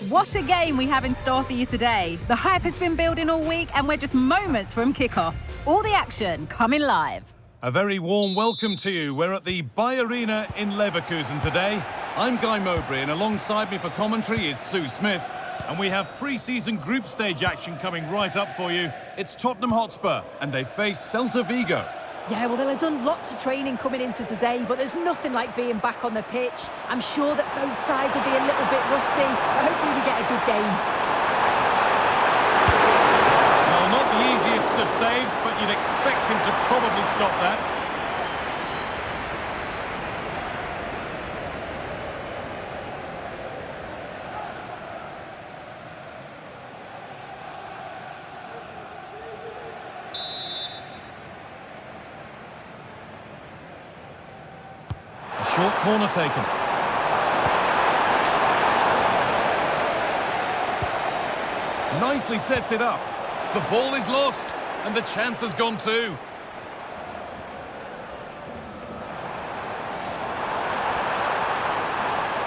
What a game we have in store for you today. The hype has been building all week and we're just moments from kickoff. All the action coming live. A very warm welcome to you. We're at the Bayer Arena in Leverkusen today. I'm Guy Mowbray and alongside me for commentary is Sue Smith. And we have pre-season group stage action coming right up for you. It's Tottenham Hotspur and they face Celta Vigo. Yeah, well, they'll have done lots of training coming into today, but there's nothing like being back on the pitch. I'm sure that both sides will be a little bit rusty, but hopefully we get a good game. Well, not the easiest of saves, but you'd expect him to probably stop that. Short corner taken. Nicely sets it up. The ball is lost, and the chance has gone too.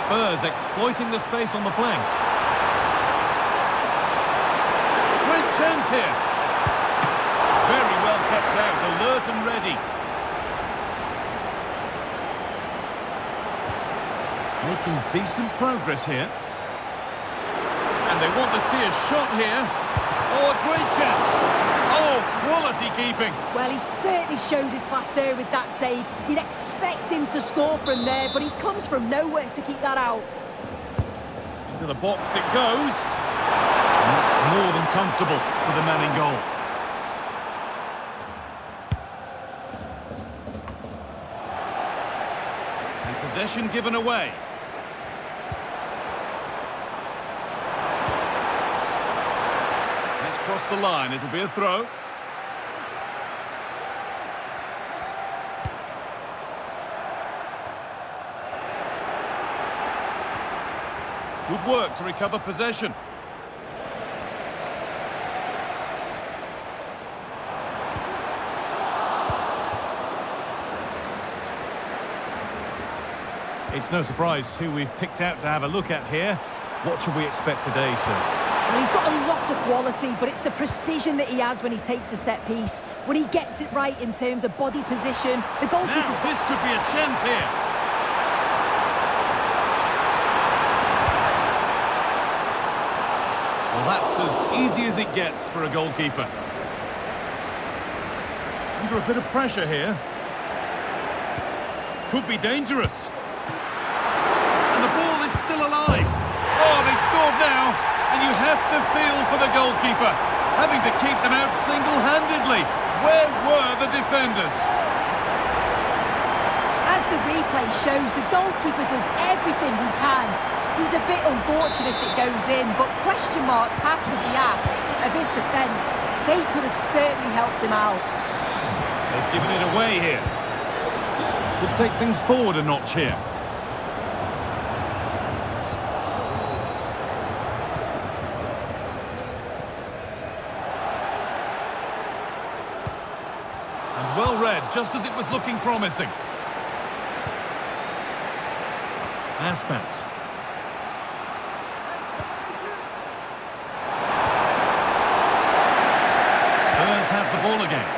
Spurs exploiting the space on the flank. Great chance here. Very well kept out, alert and ready. Making decent progress here. And they want to see a shot here. Oh, a great chance. Oh, quality keeping. Well, he certainly showed his class there with that save. You'd expect him to score from there, but he comes from nowhere to keep that out. Into the box it goes. And that's more than comfortable for the man in goal. And possession given away. Across the line, it'll be a throw. Good work to recover possession. It's no surprise who we've picked out to have a look at here. What should we expect today, sir? Well, he's got a lot of quality, but it's the precision that he has when he takes a set piece. When he gets it right in terms of body position, the goalkeeper's... Now, this could be a chance here. Well, that's as easy as it gets for a goalkeeper. Under a bit of pressure here. Could be dangerous. And the ball is still alive. Oh, they've scored now. And you have to feel for the goalkeeper, having to keep them out single-handedly. Where were the defenders? As the replay shows, the goalkeeper does everything he can. He's a bit unfortunate it goes in, but question marks have to be asked of his defence. They could have certainly helped him out. They've given it away here. Could take things forward a notch here. Well read, just as it was looking promising. Aspas. Spurs have the ball again.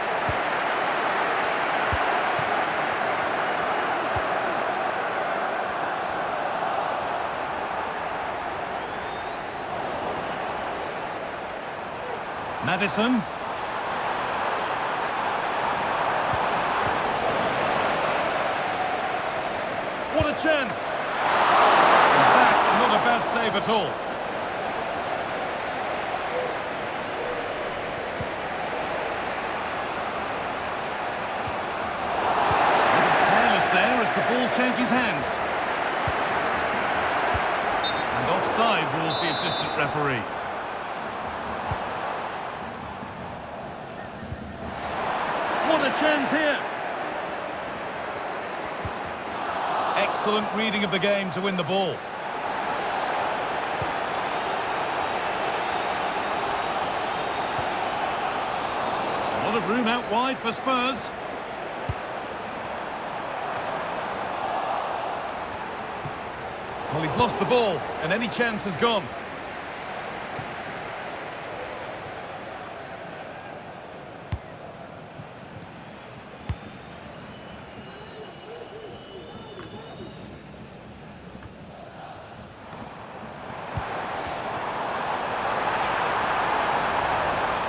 Maddison. What a chance! And that's not a bad save at all. Careless there as the ball changes hands. And offside rules the assistant referee. got a chance here. Excellent reading of the game to win the ball. A lot of room out wide for Spurs. Well, he's lost the ball, and any chance has gone.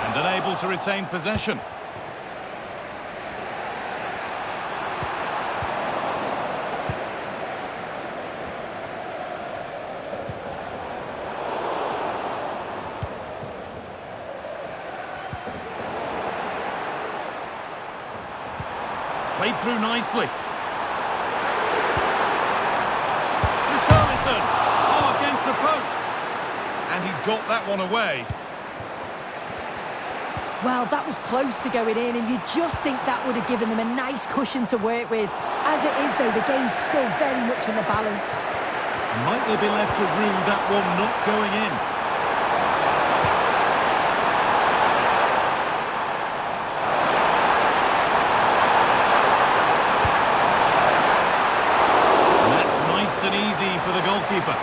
And unable to retain possession. Played through nicely. Richarlison! Oh, against the post! And he's got that one away. Well, that was close to going in, and you just think that would have given them a nice cushion to work with. As it is, though, the game's still very much in the balance. Might they be left to rue that one not going in? For the goalkeeper.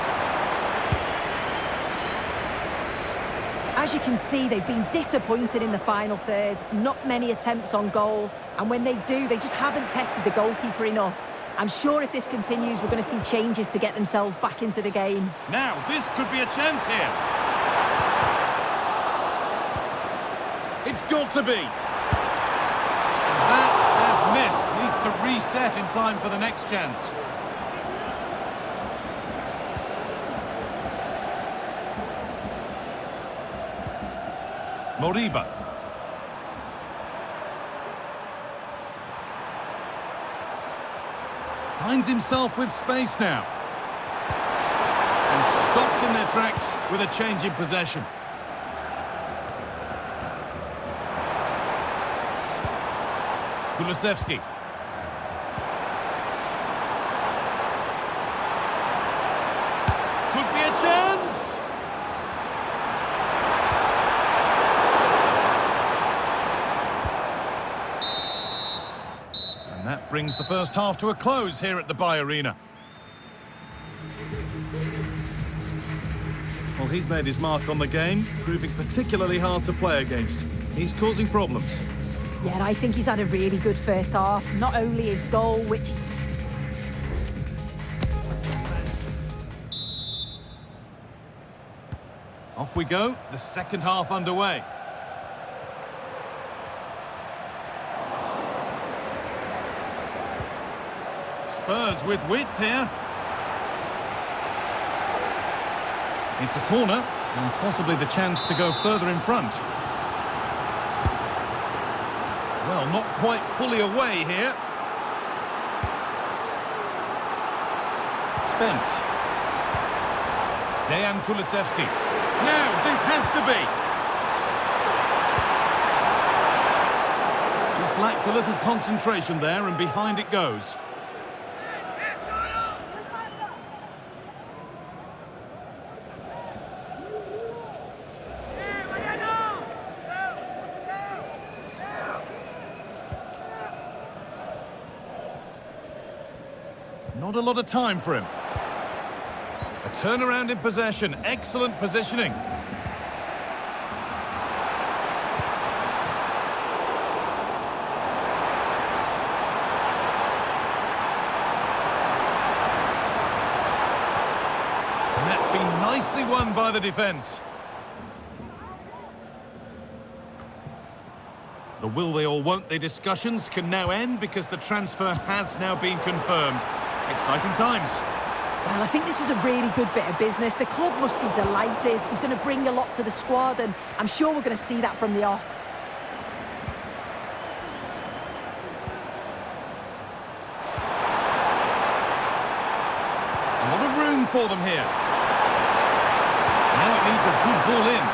As you can see, they've been disappointed in the final third. Not many attempts on goal, and when they do, they just haven't tested the goalkeeper enough. I'm sure if this continues, we're going to see changes to get themselves back into the game. Now, this could be a chance here. It's got to be. That has missed. Needs to reset in time for the next chance. Moriba. Finds himself with space now. And stopped in their tracks with a change in possession. Kulusevski. Could be a chance! And that brings the first half to a close here at the Arena. Well, he's made his mark on the game, proving particularly hard to play against. He's causing problems. Yeah, I think he's had a really good first half. Not only his goal, which... Off we go, the second half underway. Spurs with width here. It's a corner, and possibly the chance to go further in front. Well, not quite fully away here. Spence. Dejan Kulusevski. Now, this has to be. Just lacked a little concentration there, and behind it goes. Not a lot of time for him. A turnaround in possession. Excellent positioning. And that's been nicely won by the defence. The will they or won't they discussions can now end because the transfer has now been confirmed. Exciting times. Well, I think this is a really good bit of business. The club must be delighted. He's going to bring a lot to the squad, and I'm sure we're going to see that from the off. A lot of room for them here. Now it needs a good ball in.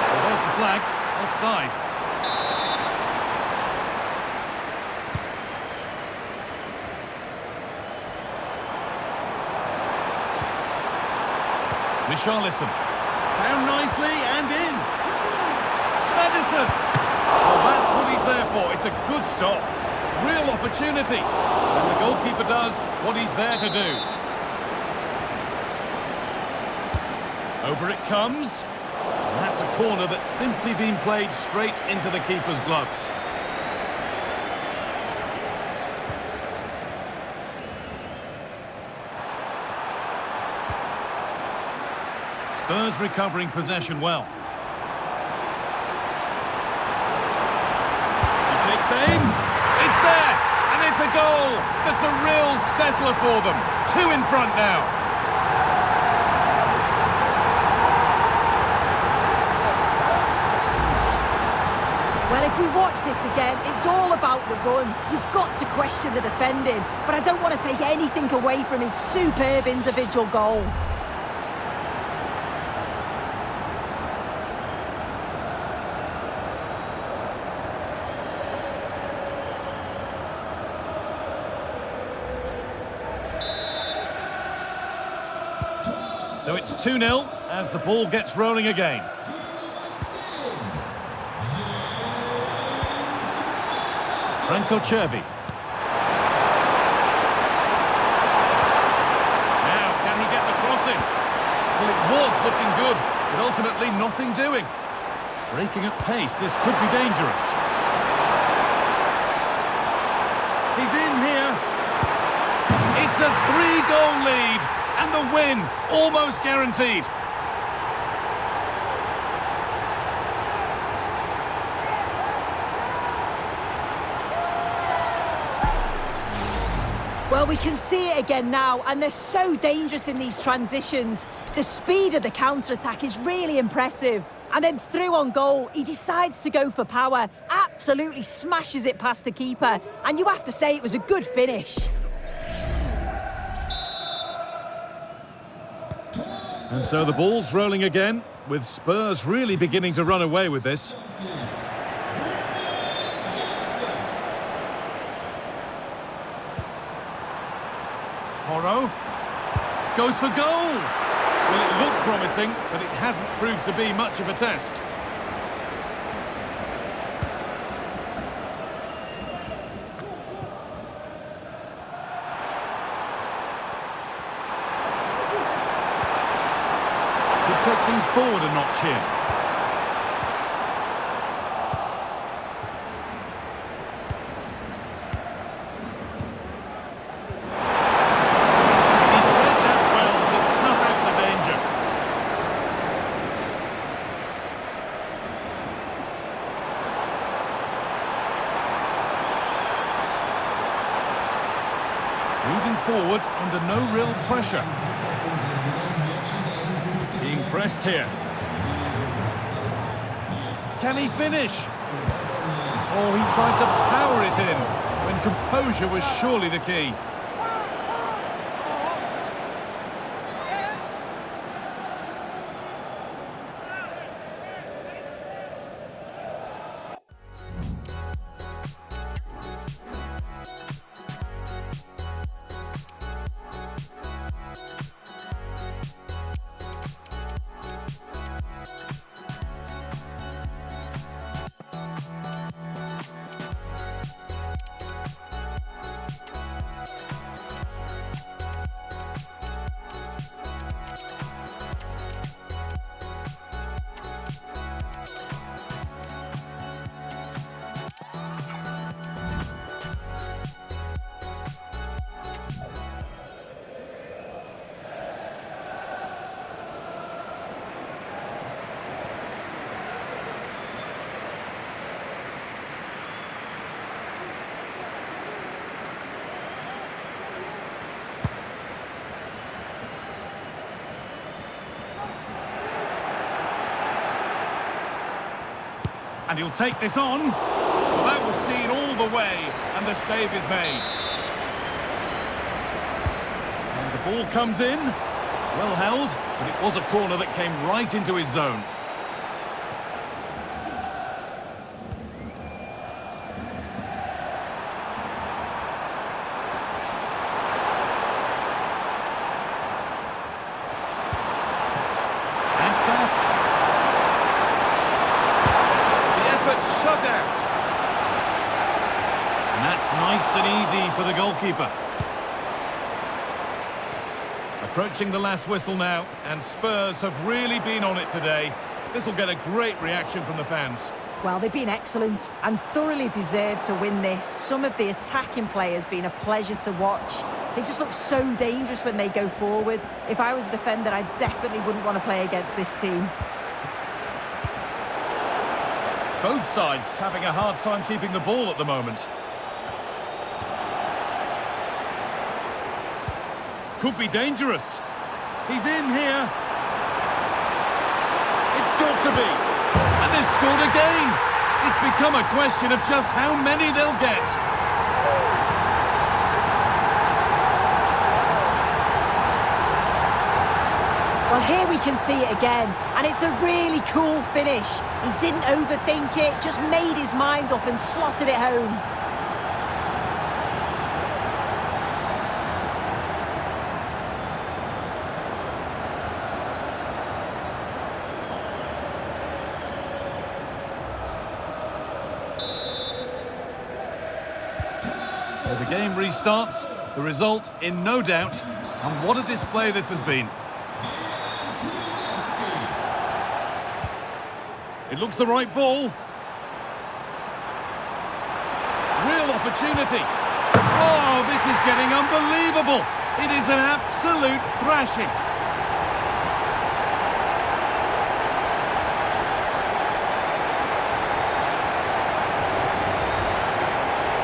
Well, there's the flag. Offside. Richarlison. Down nicely and in. Madison. Well, that's what he's there for. It's a good stop. Real opportunity. And the goalkeeper does what he's there to do. Over it comes. And that's a corner that's simply been played straight into the keeper's gloves. Spurs recovering possession well. He takes aim. It's there. And it's a goal. That's a real settler for them. 2 in front now. Well, if we watch this again, it's all about the run. You've got to question the defending, but I don't want to take anything away from his superb individual goal. So it's 2-0 as the ball gets rolling again. Franco Cervi. Now, can he get the crossing? Well, it was looking good, but ultimately nothing doing. Breaking at pace, this could be dangerous. He's in here. It's a 3-goal lead, and the win almost guaranteed. Well, we can see it again now, and they're so dangerous in these transitions. The speed of the counter-attack is really impressive. And then through on goal, he decides to go for power, absolutely smashes it past the keeper, and you have to say it was a good finish. And so the ball's rolling again, with Spurs really beginning to run away with this. Porro goes for goal. Well, it looked promising, but it hasn't proved to be much of a test. Could take things forward a notch here. Moving forward under no real pressure. Being pressed here. Can he finish? Oh, he tried to power it in when composure was surely the key. And he'll take this on. Well, that was seen all the way, and the save is made. And the ball comes in. Well held, but it was a corner that came right into his zone. shut out. And that's nice and easy for the goalkeeper. Approaching the last whistle now, and Spurs have really been on it today. This will get a great reaction from the fans. Well, they've been excellent and thoroughly deserved to win this. Some of the attacking players been a pleasure to watch. They just look so dangerous when they go forward. If I was a defender, I definitely wouldn't want to play against this team. Both sides having a hard time keeping the ball at the moment. Could be dangerous. He's in here. It's got to be. And they've scored again. It's become a question of just how many they'll get. Well, here we can see it again, and it's a really cool finish. He didn't overthink it, just made his mind up and slotted it home. So the game restarts, the result in no doubt, and what a display this has been. It looks the right ball. Real opportunity. Oh, this is getting unbelievable. It is an absolute thrashing.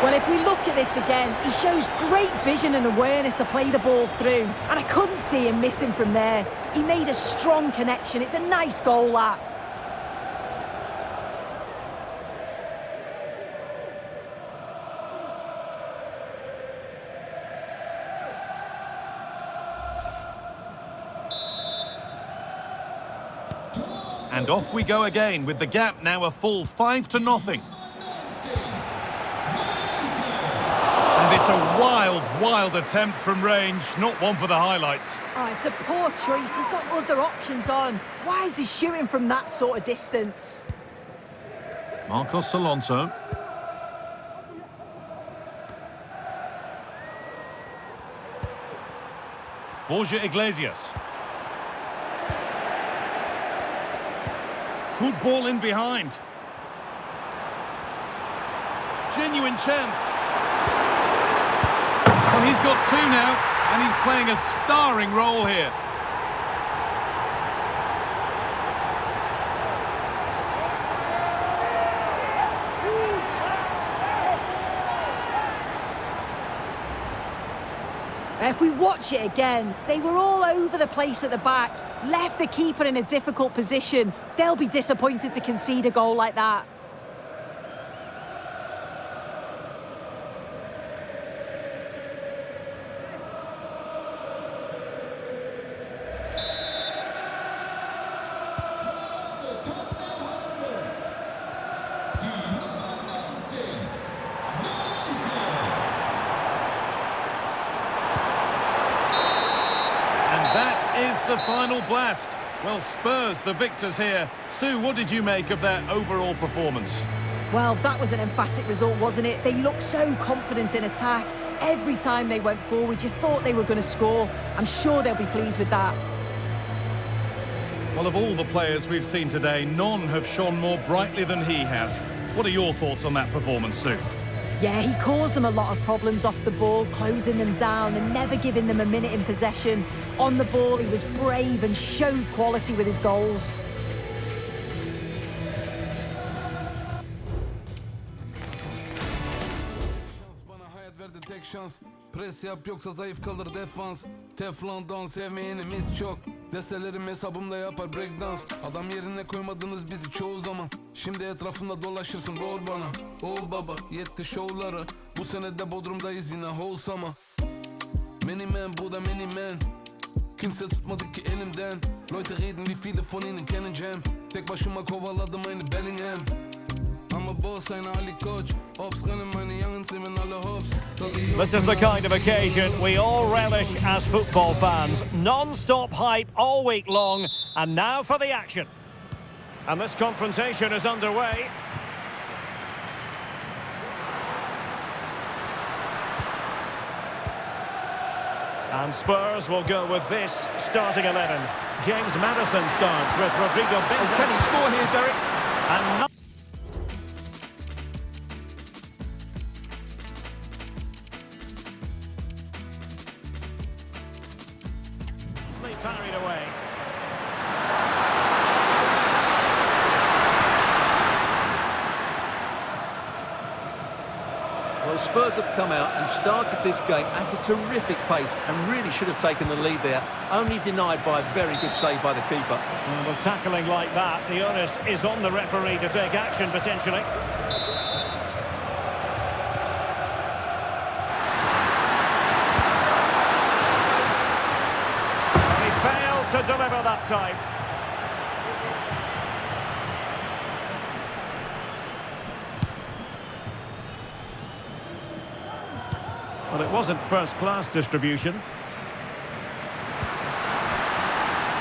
Well, if we look at this again, he shows great vision and awareness to play the ball through. And I couldn't see him missing from there. He made a strong connection. It's a nice goal, that. And off we go again, with the gap now a full 5-0. And it's a wild, wild attempt from range, not one for the highlights. Oh, it's a poor choice. He's got other options on. Why is he shooting from that sort of distance? Marcos Alonso. Borja Iglesias. Good ball in behind. Genuine chance. Well, he's got two now, and he's playing a starring role here. If we watch it again, they were all over the place at the back, left the keeper in a difficult position. They'll be disappointed to concede a goal like that. The final blast. Well, Spurs the victors here. Sue, what did you make of their overall performance? Well, that was an emphatic result, wasn't it? They looked so confident in attack. Every time they went forward, you thought they were going to score. I'm sure they'll be pleased with that. Well, of all the players we've seen today, none have shone more brightly than he has. What are your thoughts on that performance, Sue? Yeah, he caused them a lot of problems off the ball, closing them down and never giving them a minute in possession. On the ball, he was brave and showed quality with his goals. Pres yap yoksa zayıf kalır defans. Teflondan sevmeyenimiz çok. Destelerim hesabımda yapar breakdance. Adam yerine koymadınız bizi çoğu zaman. Şimdi etrafımda dolaşırsın rol bana. Oh baba yetti şovlara. Bu sene de Bodrum'dayız yine wholesama. Many man bu da many man. Kimse tutmadı ki elimden. Leute reden wie viele von ihnen kennen Jam. Tek başıma kovaladım aynı Bellingham. This is the kind of occasion we all relish as football fans. Non-stop hype all week long, and now for the action. And this confrontation is underway. And Spurs will go with this starting 11. James Maddison starts with Rodrigo Benzema. Can he score here, Derek? And not carried away. Well, Spurs have come out and started this game at a terrific pace and really should have taken the lead there, only denied by a very good save by the keeper. Well, tackling like that, the onus is on the referee to take action potentially. He failed to deliver that time. Well, it wasn't first-class distribution.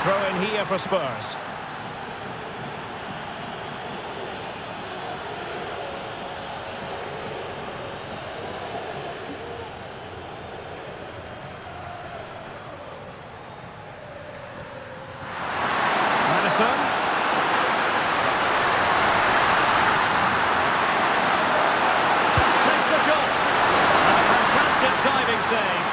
Throw in here for Spurs. Maddison. Takes the shot. And a fantastic diving save.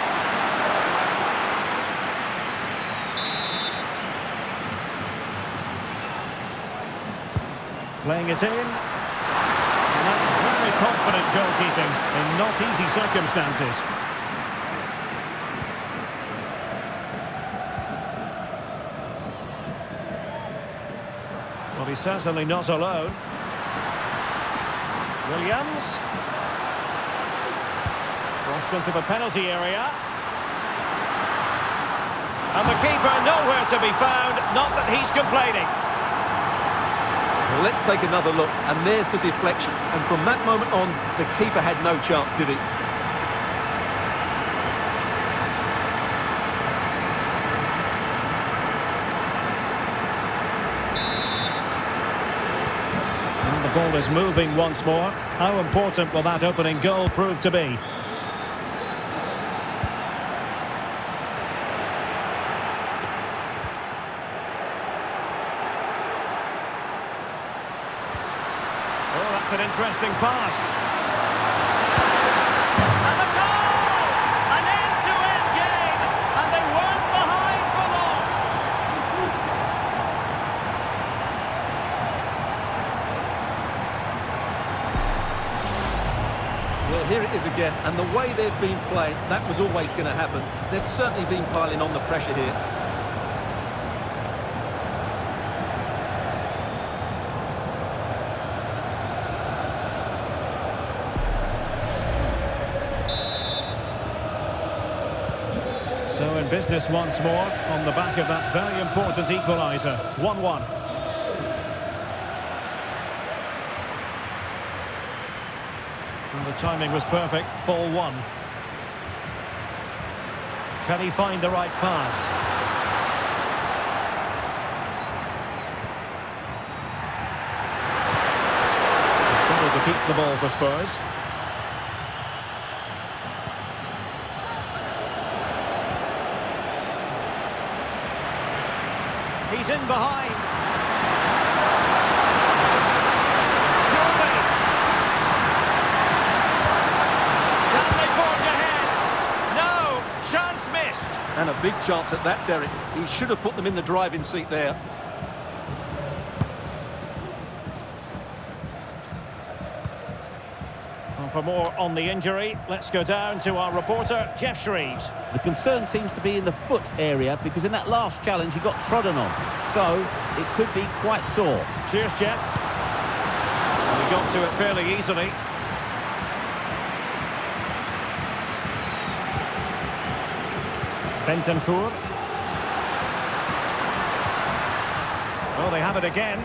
Playing it in. And that's very confident goalkeeping in not easy circumstances. Well, he's certainly not alone. Williams. Crossed into the penalty area. And the keeper nowhere to be found, not that he's complaining. Well, let's take another look, and there's the deflection. And from that moment on, the keeper had no chance, did he? And the ball is moving once more. How important will that opening goal prove to be? Oh, that's an interesting pass. And a goal! An end-to-end game, and they weren't behind for long. Well, here it is again, and the way they've been playing, that was always going to happen. They've certainly been piling on the pressure here. So in business once more, on the back of that very important equaliser. 1-1. And the timing was perfect. Ball one. Can he find the right pass? Struggled to keep the ball for Spurs. He's in behind. Surely. Can they forge ahead? No. Chance missed. And a big chance at that, Derek. He should have put them in the driving seat there. Well, for more on the injury, let's go down to our reporter, Jeff Shreves. The concern seems to be in the foot area because in that last challenge he got trodden on. So it could be quite sore. Cheers, Jeff. He got to it fairly easily. Bentancur. Well, they have it again.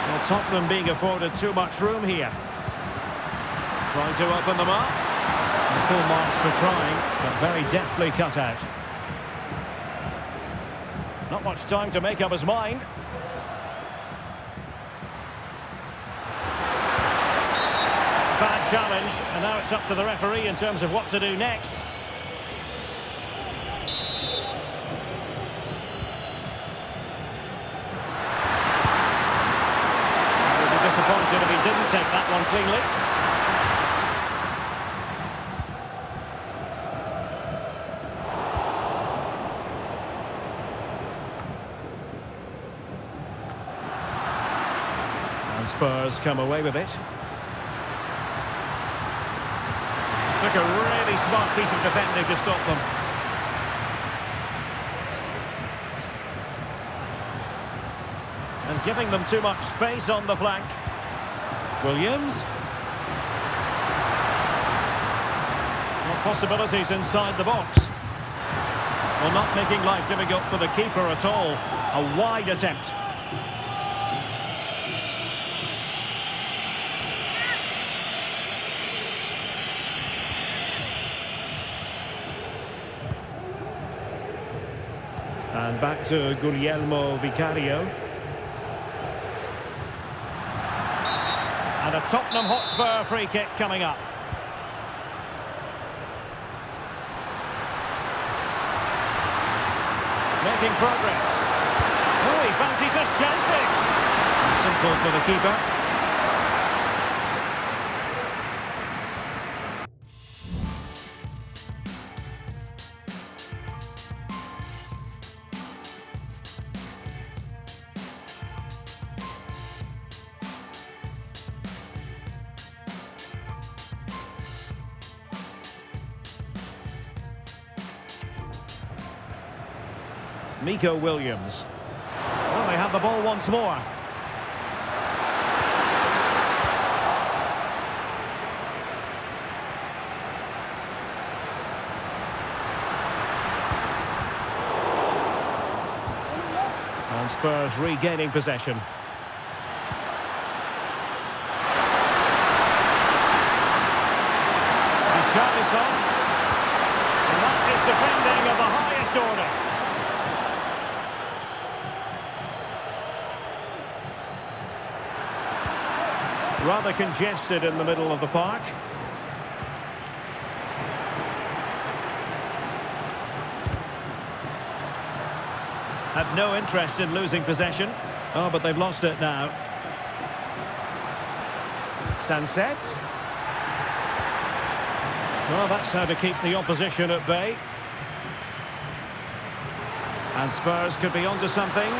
Well, Tottenham being afforded too much room here. Trying to open them up. And full marks for trying, but very deftly cut out. Not much time to make up his mind. Bad challenge, and now it's up to the referee in terms of what to do next. Would be disappointed if he didn't take that one cleanly. And Spurs come away with it. Took a really smart piece of defending to stop them. And giving them too much space on the flank. Williams. What possibilities inside the box. Well, not making life difficult for the keeper at all. A wide attempt. And back to Guglielmo Vicario. And a Tottenham Hotspur free kick coming up. Making progress. Oh, he fancies his chances. Simple for the keeper. Nico Williams. Well, they have the ball once more. And Spurs regaining possession. Richarlison. And that is defending of the highest order. Rather congested in the middle of the park. Had no interest in losing possession. Oh, but they've lost it now. Sunset. Well, that's how to keep the opposition at bay. And Spurs could be onto something.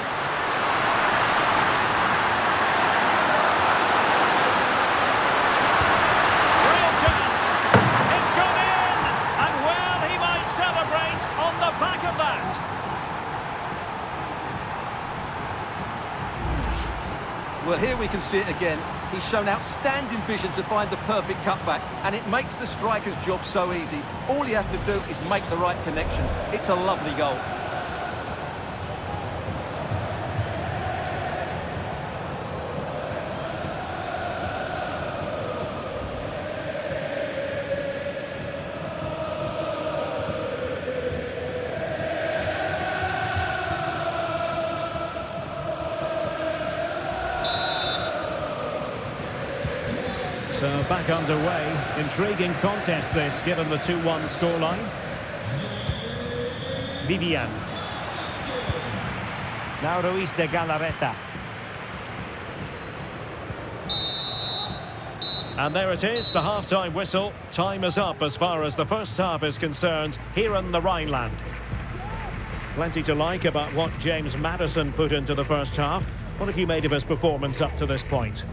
Well, here we can see it again. He's shown outstanding vision to find the perfect cutback, and it makes the striker's job so easy. All he has to do is make the right connection. It's a lovely goal. So back underway. Intriguing contest this, given the 2-1 scoreline. Vivian. Now Ruiz de Galarreta. And there it is, the half-time whistle. Time is up as far as the first half is concerned here in the Rhineland. Plenty to like about what James Maddison put into the first half. What have you made of his performance up to this point?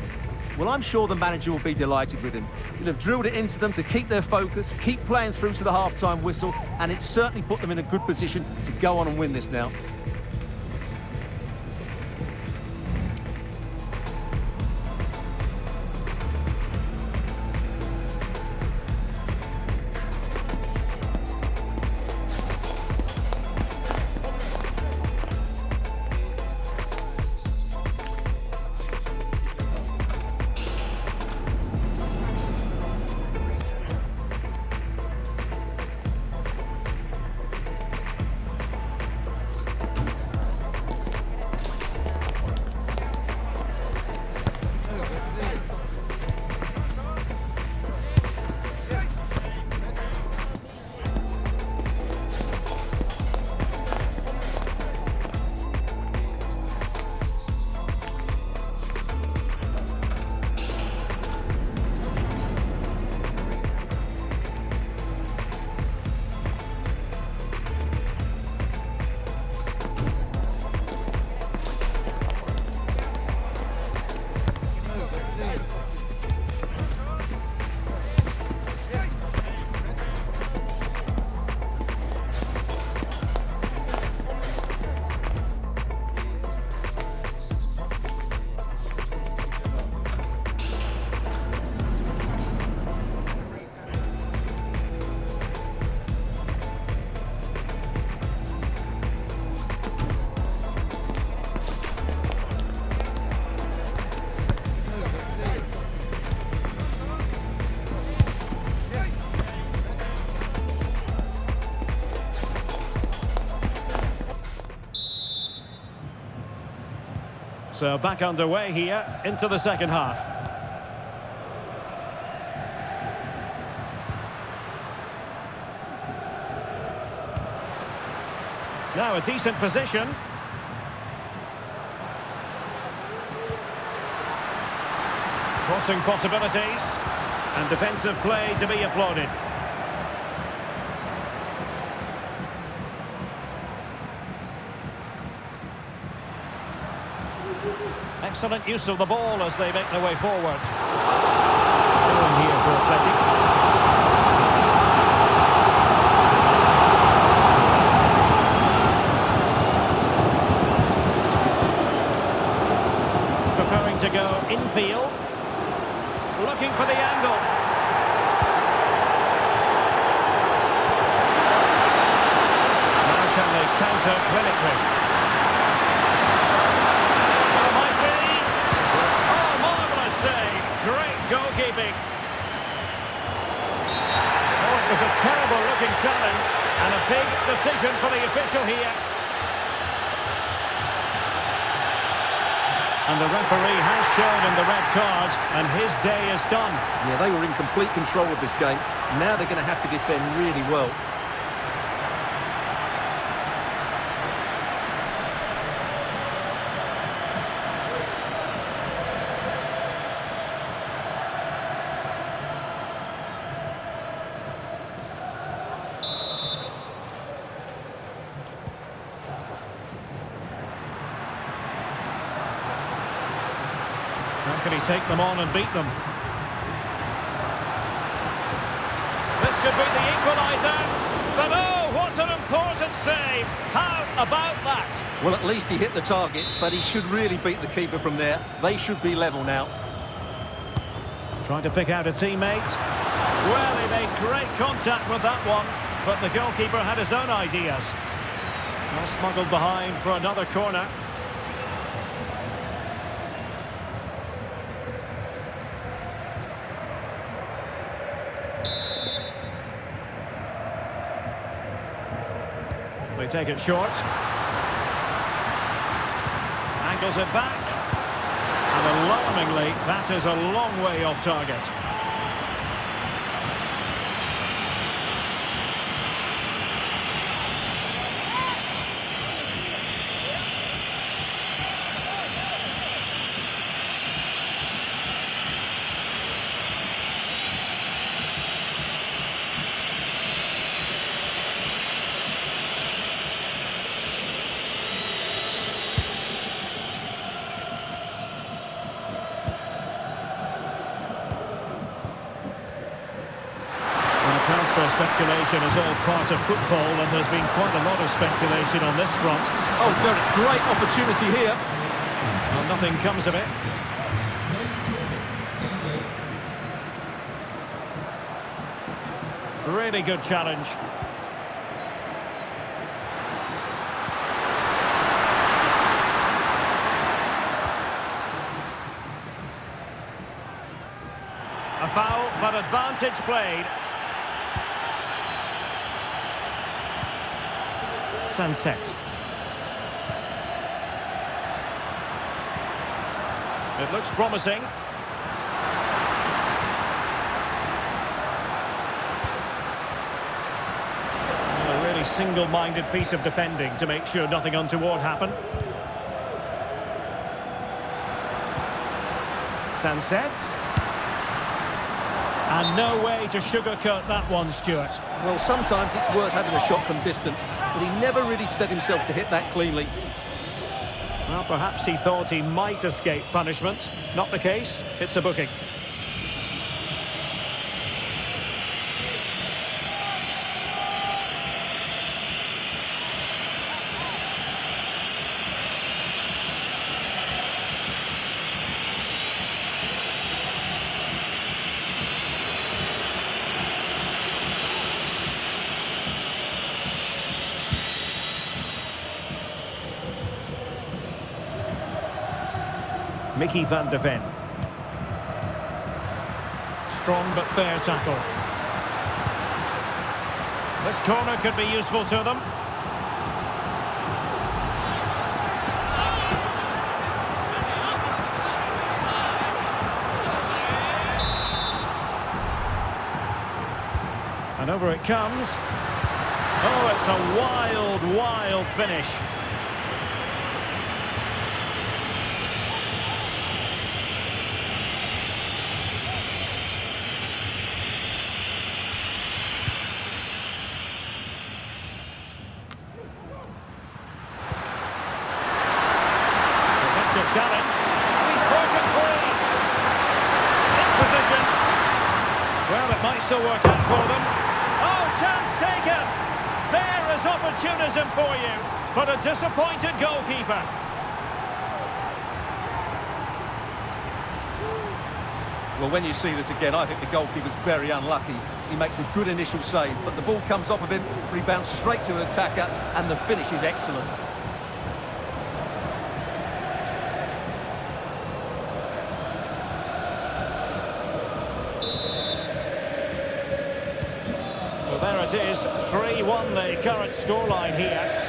Well, I'm sure the manager will be delighted with him. He'll have drilled it into them to keep their focus, keep playing through to the half-time whistle, and it's certainly put them in a good position to go on and win this now. So back underway here into the second half. Now a decent position. Crossing possibilities. And defensive play to be applauded. Excellent use of the ball as they make their way forward. Going here for Athletic. To go infield, looking for the angle. Now can they counter clinically? Oh, might be. Oh, marvellous save. Great goalkeeping. Oh, it was a terrible looking challenge and a big decision for the official here. And the referee has shown him the red card, and his day is done. Yeah, they were in complete control of this game. Now they're going to have to defend really well. How can he take them on and beat them? This could be the equaliser. But oh, what an important save. How about that? Well, at least he hit the target, but he should really beat the keeper from there. They should be level now. Trying to pick out a teammate. Well, he made great contact with that one, but the goalkeeper had his own ideas. Well, smuggled behind for another corner. They take it short. Angles it back. And alarmingly, that is a long way off target. Transfer speculation is all part of football, and there's been quite a lot of speculation on this front. Oh, great opportunity here. Well, nothing comes of it. Really good challenge. A foul, but advantage played. Sunset. It looks promising. A really single-minded piece of defending to make sure nothing untoward happened. Sunset. And no way to sugarcoat that one, Stuart. Well, sometimes it's worth having a shot from distance, but he never really set himself to hit that cleanly. Well, perhaps he thought he might escape punishment. Not the case. It's a booking. Mickey van de Ven. Strong but fair tackle. This corner could be useful to them. Over it comes. Oh, it's a wild, wild finish. Effective challenge. He's broken free. In position. Well, it might still work out for them. Oh, chance taken. There is opportunism for you, but a disappointed goalkeeper. Well, when you see this again, I think the goalkeeper's very unlucky. He makes a good initial save, but the ball comes off of him, rebounds straight to an attacker, and the finish is excellent. So there it is, 3-1 the current scoreline here.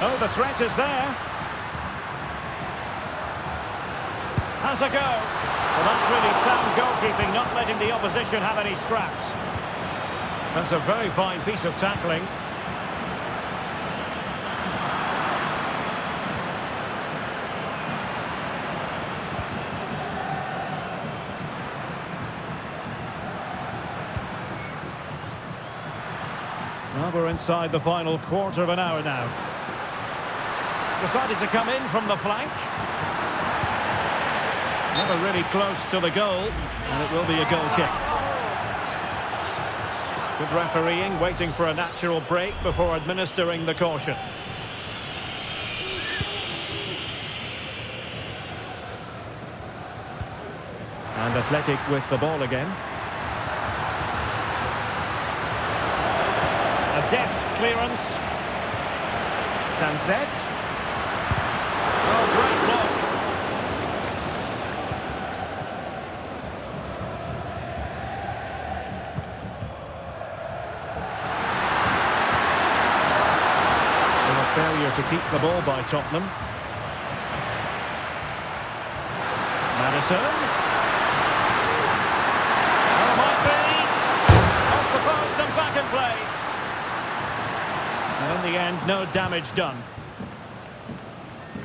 Oh, the threat is there. Has a go. Well, that's really sound goalkeeping, not letting the opposition have any scraps. That's a very fine piece of tackling. Well, we're inside the final quarter of an hour now. Decided to come in from the flank. Never really close to the goal, and it will be a goal kick. Good refereeing, waiting for a natural break before administering the caution. And Athletic with the ball again. A deft clearance. Sunset. Oh, great block. And a failure to keep the ball by Tottenham. Madison. Oh, might be. Off the post and back in play. And in the end, no damage done.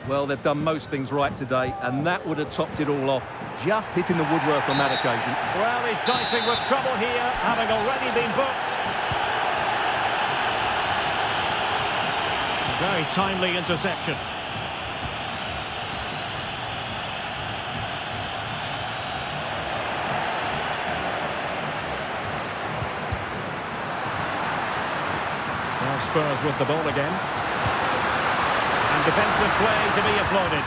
Well, they've done most things right today, and that would have topped it all off. Just hitting the woodwork on that occasion. Well, he's dicing with trouble here, having already been booked. Very timely interception. Well, Spurs with the ball again. Defensive play to be applauded.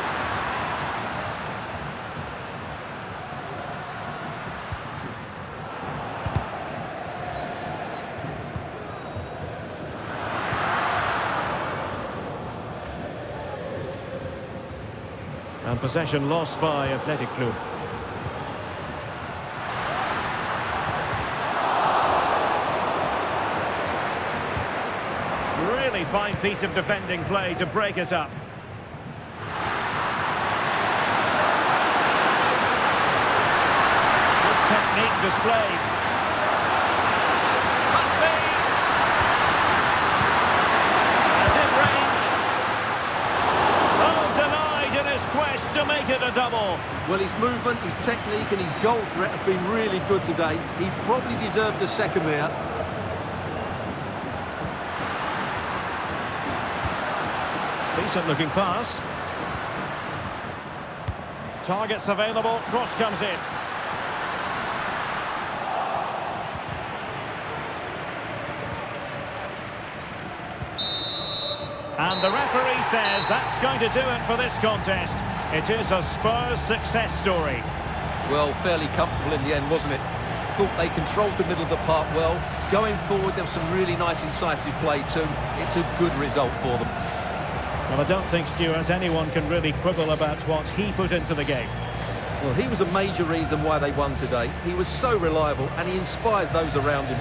And possession lost by Athletic Club. Really fine piece of defending play to break us up. Good technique displayed. Must be. And in range. Oh, denied in his quest to make it a double. Well, his movement, his technique and his goal threat have been really good today. He probably deserved a second there. Decent looking pass. Targets available, cross comes in. And the referee says that's going to do it for this contest. It is a Spurs success story. Well, fairly comfortable in the end, wasn't it? Thought they controlled the middle of the park well. Going forward, there was some really nice incisive play too. It's a good result for them. Well, I don't think, Stuart, anyone can really quibble about what he put into the game. Well, he was a major reason why they won today. He was so reliable and he inspires those around him.